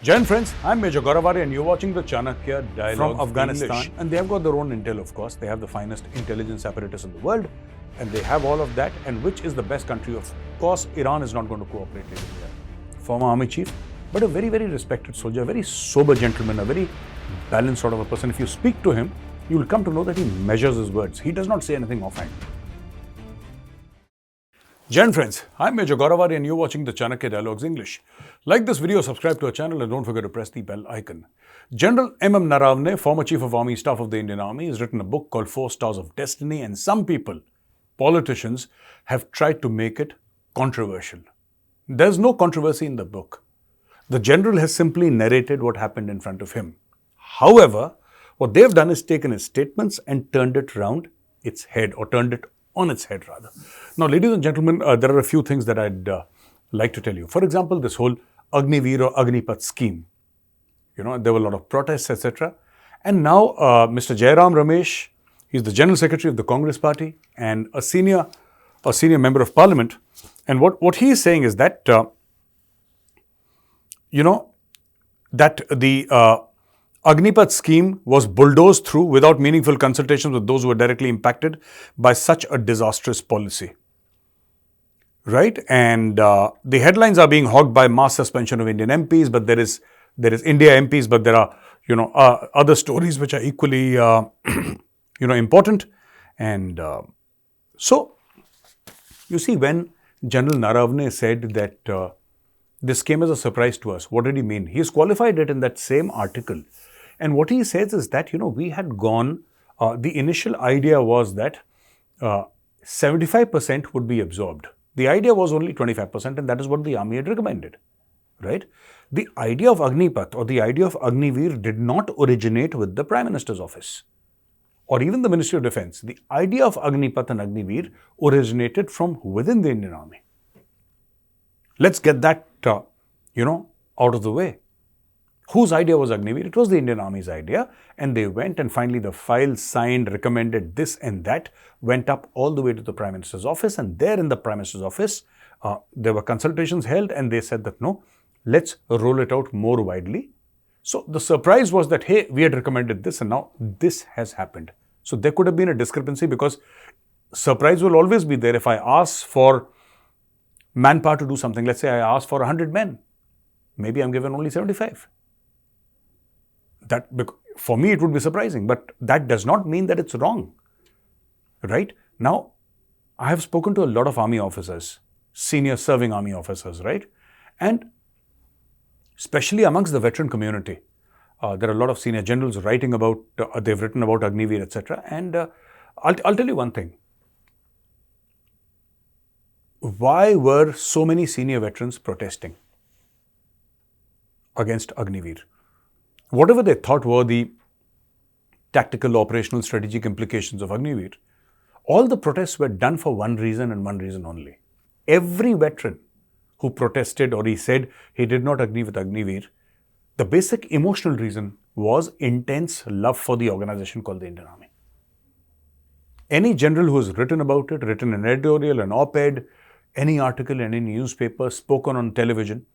Jai Hind friends, I'm Major Gaurav and you're watching the Chanakya Dialogue from Afghanistan. English. And they have got their own intel, of course. They have the finest intelligence apparatus in the world. And they have all of that. And which is the best country? Of course, Iran is not going to cooperate with India. Former army chief, but a very, very respected soldier, a very sober gentleman, a very balanced sort of a person. If you speak to him, you will come to know that he measures his words. He does not say anything offhand. Jai Hind friends, I'm Major Gaurav and you're watching the Chanakya Dialogues English. Like this video, subscribe to our channel and don't forget to press the bell icon. General Naravane, former Chief of Army Staff of the Indian Army, has written a book called 4 Stars of Destiny, and some people, politicians, have tried to make it controversial. There's no controversy in the book. The general has simply narrated what happened in front of him. However, what they've done is taken his statements and turned it round its head, or turned it on its head rather. Now, ladies and gentlemen, there are a few things that I'd like to tell you. For example, this whole Agniveer or Agnipath scheme. There were a lot of protests, etc. And now, Mr. Jairam Ramesh, he's the General Secretary of the Congress Party and a senior member of Parliament. And what he is saying is that, that the Agnipath scheme was bulldozed through without meaningful consultations with those who were directly impacted by such a disastrous policy. Right? And the headlines are being hogged by mass suspension of Indian MPs, but there is India MPs, but there are, other stories which are equally, important. And so, you see, when General Naravane said that this came as a surprise to us, what did he mean? He has qualified it in that same article. And what he says is that, we had gone, the initial idea was that 75% would be absorbed. The idea was only 25%, and that is what the army had recommended, right? The idea of Agnipath or the idea of Agniveer did not originate with the Prime Minister's office or even the Ministry of Defense. The idea of Agnipath and Agniveer originated from within the Indian Army. Let's get that, out of the way. Whose idea was Agniveer? It was the Indian Army's idea, and they went, and finally the file signed, recommended this and that, went up all the way to the Prime Minister's office, and there in the Prime Minister's office, there were consultations held, and they said that no, let's roll it out more widely. So the surprise was that, hey, we had recommended this, and now this has happened. So there could have been a discrepancy, because surprise will always be there. If I ask for manpower to do something, let's say I ask for 100 men, maybe I'm given only 75. That, for me, it would be surprising, but that does not mean that it's wrong, right? Now, I have spoken to a lot of army officers, senior serving army officers, right? And especially amongst the veteran community, there are a lot of senior generals writing about, they've written about Agniveer, etc. And I'll tell you one thing. Why were so many senior veterans protesting against Agniveer? Whatever they thought were the tactical, operational, strategic implications of Agniveer, all the protests were done for one reason and one reason only. Every veteran who protested, or he said he did not agree with Agniveer, the basic emotional reason was intense love for the organization called the Indian Army. Any general who has written about it, written an editorial, an op-ed, any article in any newspaper, spoken on television,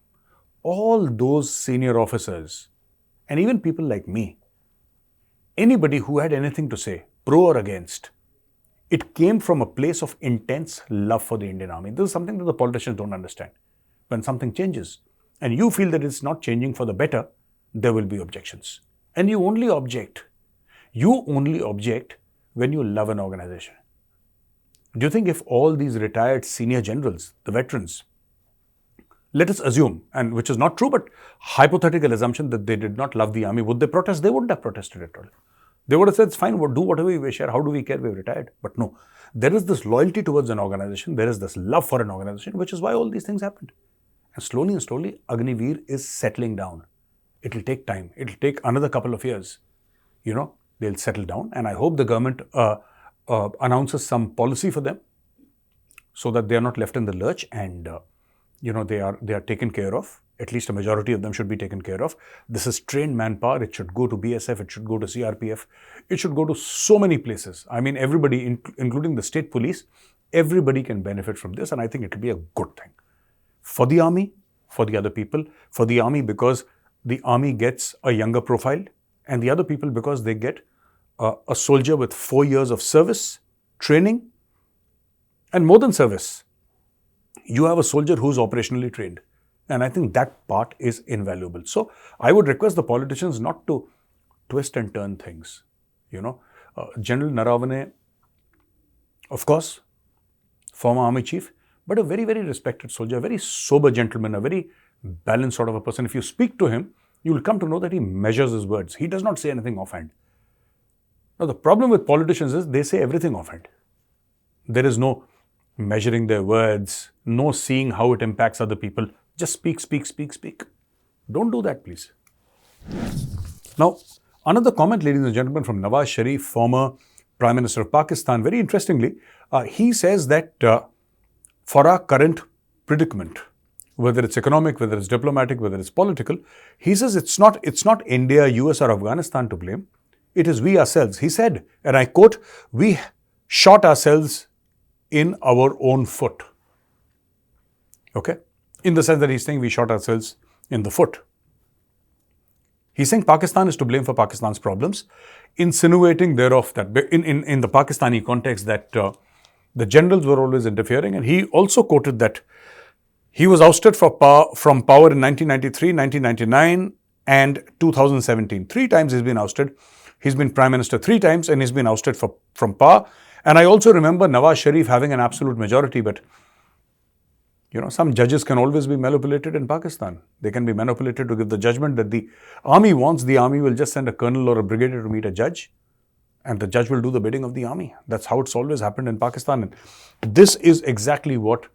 all those senior officers, and even people like me, anybody who had anything to say, pro or against, it came from a place of intense love for the Indian Army. This is something that the politicians don't understand. When something changes and you feel that it's not changing for the better, there will be objections. And you only object when you love an organization. Do you think if all these retired senior generals, the veterans, let us assume, and which is not true, but hypothetical assumption that they did not love the army, would they protest? They wouldn't have protested at all. They would have said, it's fine, we'll do whatever we wish here. How do we care? We've retired. But no, there is this loyalty towards an organization. There is this love for an organization, which is why all these things happened. And slowly, Agniveer is settling down. It'll take time. It'll take another couple of years. They'll settle down. And I hope the government announces some policy for them so that they are not left in the lurch and they are taken care of. At least a majority of them should be taken care of. This is trained manpower. It should go to BSF. It should go to CRPF. It should go to so many places. I mean, everybody, including the state police, everybody can benefit from this. And I think it will be a good thing. For the army, for the other people, for the army because the army gets a younger profile, and the other people because they get a soldier with 4 years of service, training, and more than service. You have a soldier who's operationally trained. And I think that part is invaluable. So I would request the politicians not to twist and turn things. General Naravane, of course, former army chief, but a very, very respected soldier, a very sober gentleman, a very balanced sort of a person. If you speak to him, you will come to know that he measures his words. He does not say anything offhand. Now, the problem with politicians is they say everything offhand. There is no measuring their words, no seeing how it impacts other people. Just speak, speak, speak, speak. Don't do that, please. Now, another comment, ladies and gentlemen, from Nawaz Sharif, former Prime Minister of Pakistan. Very interestingly, he says that for our current predicament, whether it's economic, whether it's diplomatic, whether it's political, he says it's not India, US or Afghanistan to blame. It is we ourselves. He said, and I quote, "We shot ourselves in our own foot." Okay? In the sense that he's saying we shot ourselves in the foot. He's saying Pakistan is to blame for Pakistan's problems, insinuating thereof that in the Pakistani context that the generals were always interfering. And he also quoted that he was ousted from power in 1993, 1999 and 2017. 3 times he's been ousted. He's been Prime Minister 3 times and he's been ousted from power. And I also remember Nawaz Sharif having an absolute majority, but some judges can always be manipulated in Pakistan. They can be manipulated to give the judgment that the army wants. The army will just send a colonel or a brigadier to meet a judge, and the judge will do the bidding of the army. That's how it's always happened in Pakistan. And this is exactly what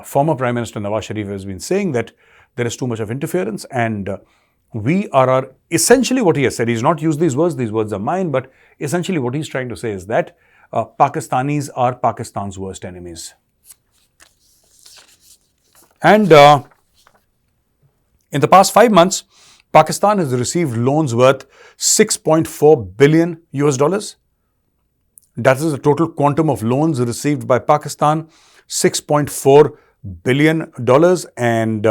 former Prime Minister Nawaz Sharif has been saying, that there is too much of interference, and we are essentially what he has said. He's not used these words are mine, but essentially what he's trying to say is that Pakistanis are Pakistan's worst enemies. And in the past 5 months, Pakistan has received loans worth $6.4 billion US. That is the total quantum of loans received by Pakistan, $6.4 billion. And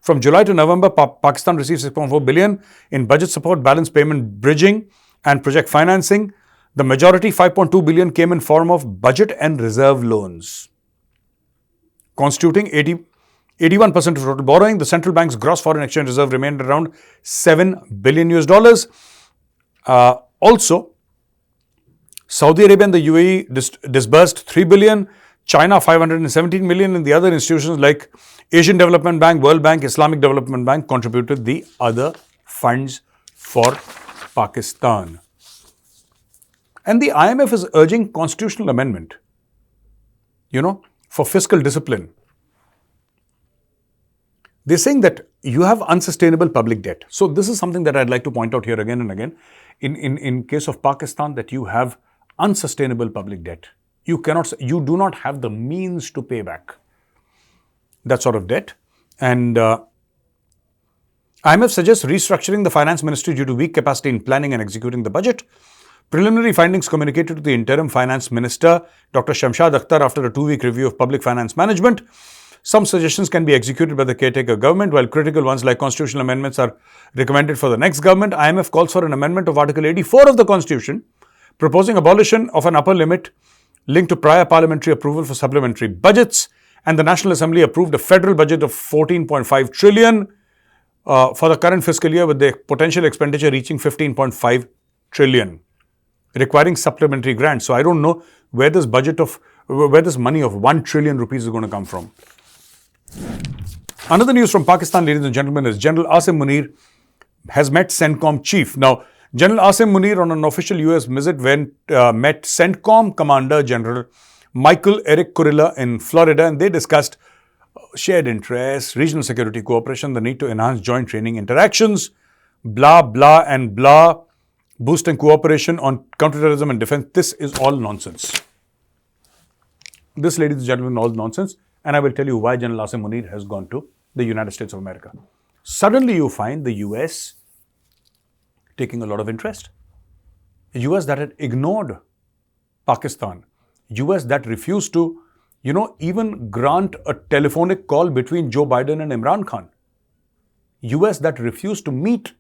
from July to November, Pakistan received $6.4 billion in budget support, balance payment, bridging, and project financing. The majority, $5.2 billion, came in form of budget and reserve loans, constituting 81% of total borrowing. The central bank's gross foreign exchange reserve remained around $7 billion US. Also, Saudi Arabia and the UAE disbursed $3 billion, China $517 million, and the other institutions like Asian Development Bank, World Bank, Islamic Development Bank contributed the other funds for Pakistan. And the IMF is urging constitutional amendment, for fiscal discipline. They're saying that you have unsustainable public debt. So this is something that I'd like to point out here again and again. In case of Pakistan, that you have unsustainable public debt. You do not have the means to pay back that sort of debt. And IMF suggests restructuring the finance ministry due to weak capacity in planning and executing the budget. Preliminary findings communicated to the interim finance minister, Dr. Shamshad Akhtar, after a 2-week review of public finance management. Some suggestions can be executed by the caretaker government, while critical ones like constitutional amendments are recommended for the next government. IMF calls for an amendment of Article 84 of the Constitution, proposing abolition of an upper limit linked to prior parliamentary approval for supplementary budgets. And the National Assembly approved a federal budget of $14.5 trillion for the current fiscal year, with the potential expenditure reaching $15.5 trillion, requiring supplementary grants. So I don't know where this money of 1 trillion rupees is going to come from. Another news from Pakistan, ladies and gentlemen, is General Asim Munir has met CENTCOM chief. Now, General Asim Munir, on an official US visit, met CENTCOM Commander General Michael Eric Kurilla in Florida, and they discussed shared interests, regional security cooperation, the need to enhance joint training interactions, blah, blah, and blah, boosting cooperation on counterterrorism and defense. This is all nonsense. This, ladies and gentlemen, all nonsense. And I will tell you why General Asim Munir has gone to the United States of America. Suddenly you find the US taking a lot of interest. The US that had ignored Pakistan. US that refused to, even grant a telephonic call between Joe Biden and Imran Khan. US that refused to meet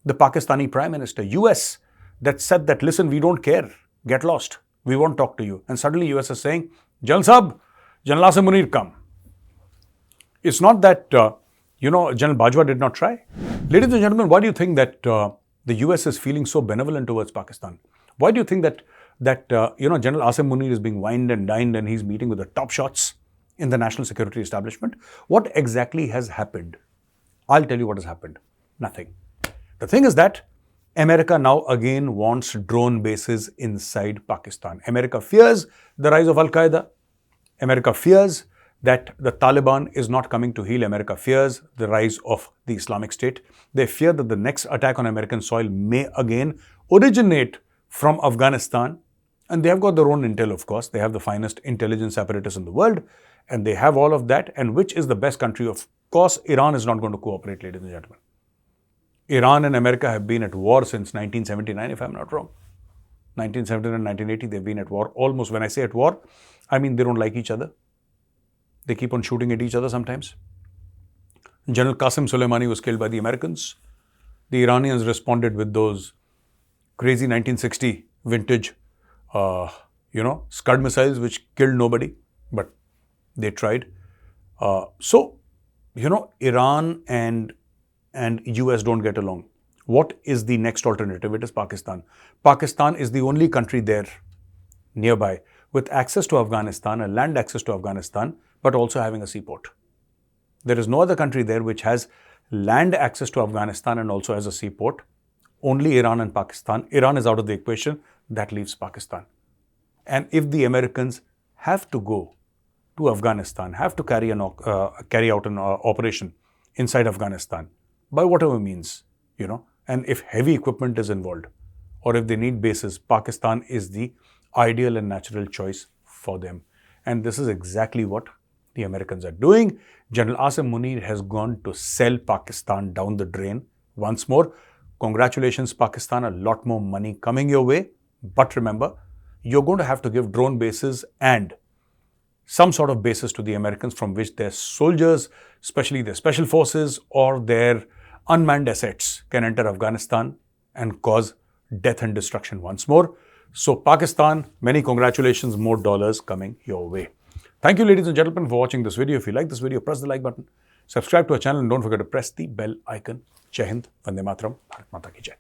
the Pakistani Prime Minister. US that said that, listen, we don't care. Get lost. We won't talk to you. And suddenly US is saying, General Sahab, General Asim Munir, come. It's not that, General Bajwa did not try. Ladies and gentlemen, why do you think that the US is feeling so benevolent towards Pakistan? Why do you think that General Asim Munir is being wined and dined and he's meeting with the top shots in the national security establishment? What exactly has happened? I'll tell you what has happened. Nothing. The thing is that America now again wants drone bases inside Pakistan. America fears the rise of Al-Qaeda. America fears that the Taliban is not coming to heel. America fears the rise of the Islamic State. They fear that the next attack on American soil may again originate from Afghanistan. And they have got their own intel, of course. They have the finest intelligence apparatus in the world. And they have all of that. And which is the best country? Of course, Iran is not going to cooperate, ladies and gentlemen. Iran and America have been at war since 1979, if I'm not wrong. 1979, 1980, they've been at war. Almost, when I say at war, I mean they don't like each other. They keep on shooting at each other sometimes. General Qasem Soleimani was killed by the Americans. The Iranians responded with those crazy 1960 vintage, Scud missiles, which killed nobody, but they tried. Iran and US don't get along. What is the next alternative? It is Pakistan. Pakistan is the only country there nearby with access to Afghanistan, a land access to Afghanistan, but also having a seaport. There is no other country there which has land access to Afghanistan and also has a seaport. Only Iran and Pakistan. Iran is out of the equation. That leaves Pakistan. And if the Americans have to go to Afghanistan, have to carry out an operation inside Afghanistan, by whatever means, and if heavy equipment is involved, or if they need bases, Pakistan is the ideal and natural choice for them. And this is exactly what the Americans are doing. General Asim Munir has gone to sell Pakistan down the drain once more. Congratulations, Pakistan, a lot more money coming your way. But remember, you're going to have to give drone bases and some sort of bases to the Americans from which their soldiers, especially their special forces or their unmanned assets, can enter Afghanistan and cause death and destruction once more. So Pakistan, many congratulations, more dollars coming your way. Thank you, ladies and gentlemen, for watching this video. If you like this video, press the like button, subscribe to our channel, and don't forget to press the bell icon. Jai Hind, Vande Mataram, Bharat Mata Ki Jai.